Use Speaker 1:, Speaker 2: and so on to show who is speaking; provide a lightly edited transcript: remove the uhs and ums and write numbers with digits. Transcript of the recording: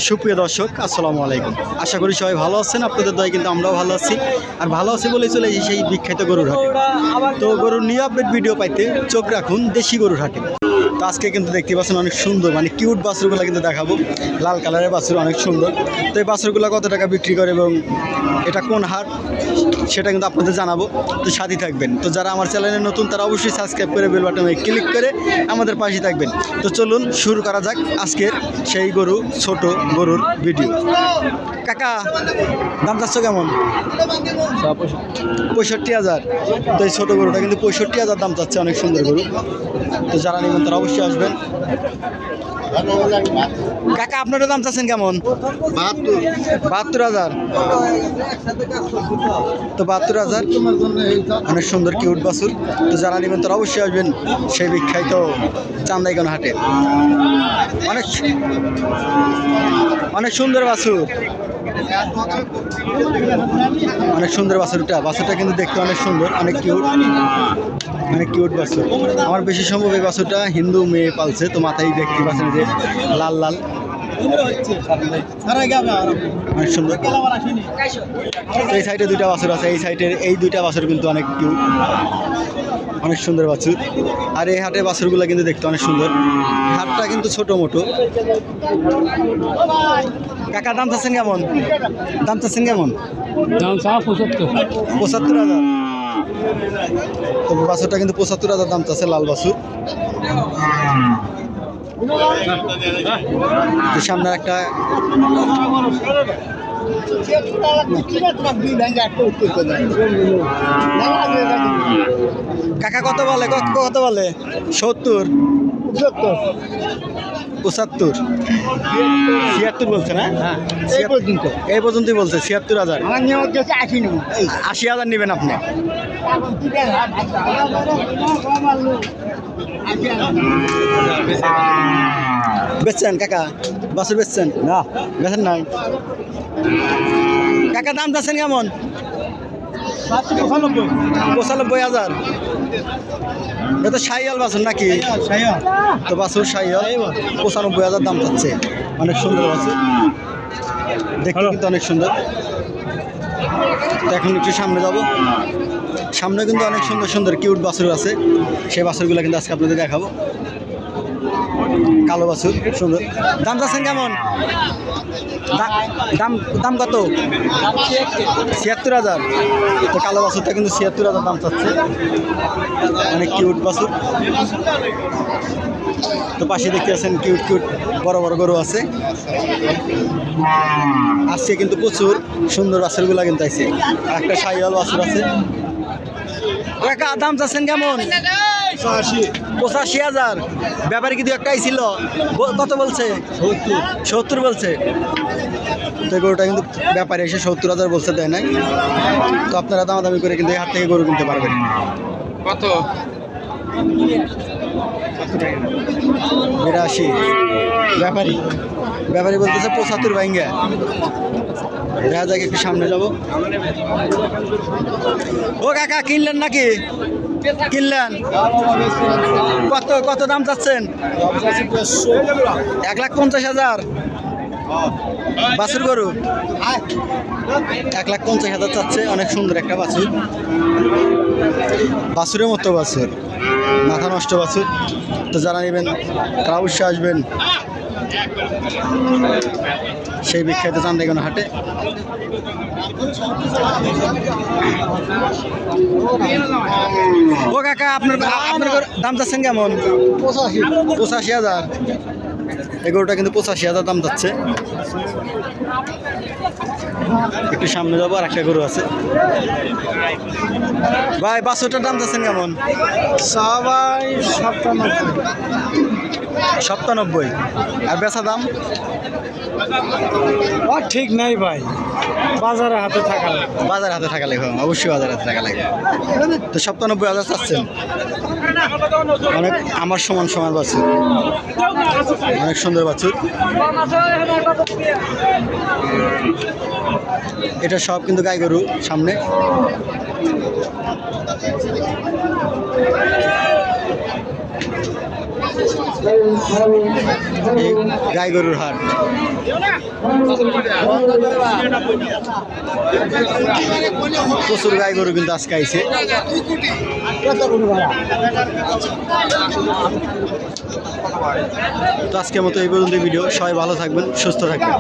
Speaker 1: সুপ্রিয় দর্শক, আসসালামু আলাইকুম। আশা করি সবাই ভালো আছেন। আপনাদের দয় কিন্তু আমরাও ভালো আছি। আর ভালো আছি বলেই চলে এসেছি সেই বিখ্যাত গরুর হাটে। তো গরুর নিউ আপডেট ভিডিও পাইতে চোখ রাখুন দেশি গরুর হাটে। তো আজকে কিন্তু দেখতে পাচ্ছেন অনেক সুন্দর, মানে কিউট বাছুরগুলো কিন্তু দেখাবো। লাল কালারের বাছুর, অনেক সুন্দর। তো এই বাছুরগুলো কত টাকা বিক্রি করে এবং এটা কোন হাট সেটা কিন্তু আপনাদের জানাবো। তো সাথে থাকবেন। তো যারা আমার চ্যানেলে নতুন তারা অবশ্যই সাবস্ক্রাইব করে বেল বাটনে ক্লিক করে আমাদের পাশে থাকবেন। তো চলুন শুরু করা যাক আজকের সেই গরু, ছোট গরুর ভিডিও। কাকা, দাম চাচ্ছ কেমন? 65,000। তো এই ছোটো গরুটা কিন্তু 65,000 দাম চাচ্ছে, অনেক সুন্দর গরু। তো যারা নেবেন তারা অবশ্যই আসবেন। কাকা, আপনারা দাম চাচ্ছেন কেমন? 72,000। তো 72,000, অনেক সুন্দর কিউট বাছুর। তো যারা নেবেন তারা অবশ্যই আসবেন সেই বিখ্যাত চান্দাইগণ হাটে। অনেক সুন্দর বাছুর, অনেক সুন্দর বাছুরটা কিন্তু দেখতে অনেক সুন্দর, অনেক কিউট বাছুর। আমার বেশি সম্ভব এই বাছুরটা হিন্দু মেয়ে পালছে। তো মাথায় দেখতে পাচ্ছেন যে লাল লাল, অনেক সুন্দর। তো এই সাইডে দুইটা বাছুর আছে, এই সাইডের এই দুইটা বাছুর কিন্তু অনেক কিউট, অনেক সুন্দর বাছুর। আর এই হাটের বাছুরগুলো কিন্তু দেখতে অনেক সুন্দর। হাটটা কিন্তু ছোটো মোটো। কাকা, দাম চাচ্ছেন কেমন? দাম 75,000। তো বাছুরটা কিন্তু 75,000 দাম চাচ্ছে, লাল বাছুর। সামনে একটা কাকা কত বলে? 70, 75, 76 বলছে না? এই পর্যন্তই বলছে। 76,000। 80,000 নেবেন আপনি? বেচছেন কাকা? বাছুর বেচছেন? না, বেচেন নাই। কাকা, দাম চাচ্ছেন কেমন? 95,000। এটা শাহিয়াল বাছুর নাকি? তো বাছুর শাহিয়াল, 95,000 দাম চাচ্ছে। অনেক সুন্দর বাছুর, দেখতে কিন্তু অনেক সুন্দর। তো এখন একটু সামনে যাব। সামনে কিন্তু অনেক সুন্দর সুন্দর কিউট বাছুর আছে। সেই বাছুরগুলো কিন্তু আজকে আপনাদের দেখাবো। কালো বাছুর সুন্দর। দাম চাচ্ছেন কেমন? দাম কত? 76,000। তো কালো বাছুরটা কিন্তু 76,000 দাম চাচ্ছে, অনেক কিউট বাছুর। তো পাশে দেখতে পাচ্ছেন কিউট বড় বড় গরু আছে। আজকে কিন্তু প্রচুর সুন্দর বাছুরগুলা কিন্তু আছে। আর একটা শাহিওয়াল বাছুর আছে। কাকা, দাম চাচ্ছেন কেমন? 85,000। ব্যাপারে কিন্তু একটাই ছিল, কত বলছে? 70 বলছে। তো গরুটা কিন্তু ব্যাপারে এসে 70,000 বলছে, দেয় নাই। তো আপনারা দামাদামি করে কিন্তু এই হাট থেকে গরু কিনতে পারবেন। কত? 82। ব্যাপারী বলতেছে 75 ভাঙ্গা। দেখা যাক, একটু সামনে যাব। ও কাকা, কিনলেন নাকি? কত দাম চাচ্ছেন? 1,50,000। বাছুর গরু 1,50,000 চাচ্ছে, অনেক সুন্দর একটা বাছুর। বাছুরের মতো বাছুর, মাথা নষ্ট বাছুর। তো যারা নেবেন তারা অবশ্যই আসবেন সেই বিখ্যাত চান্দাইগণ হাটে। ও কাকা, আপনার দাম চাচ্ছেন কেমন? 85,000। এই গরুটা কিন্তু 85,000 দাম যাচ্ছে। একটু সামনে যাবো, আর একটা গরু আছে। ভাই, বাছুরটার দাম চাচ্ছেন কেমন? 97। আর বেচা দাম?
Speaker 2: ঠিক নাই ভাই, বাজারে হাতে থাকা
Speaker 1: লাগবে। অবশ্যই বাজারে হাতে থাকা লাগবে। তো 97,000 চাচ্ছেন। অনেক আমার সমান বাছুর, অনেক সুন্দর বাছুর। এটা সব কিন্তু গাই গরু। সামনে এই গাই গরুর হাট। প্রচুর গাই গরু কিন্তু আজকে আইছে। তো আজকের মতো এই পর্যন্ত ভিডিও। সবাই ভালো থাকবেন, সুস্থ থাকবেন।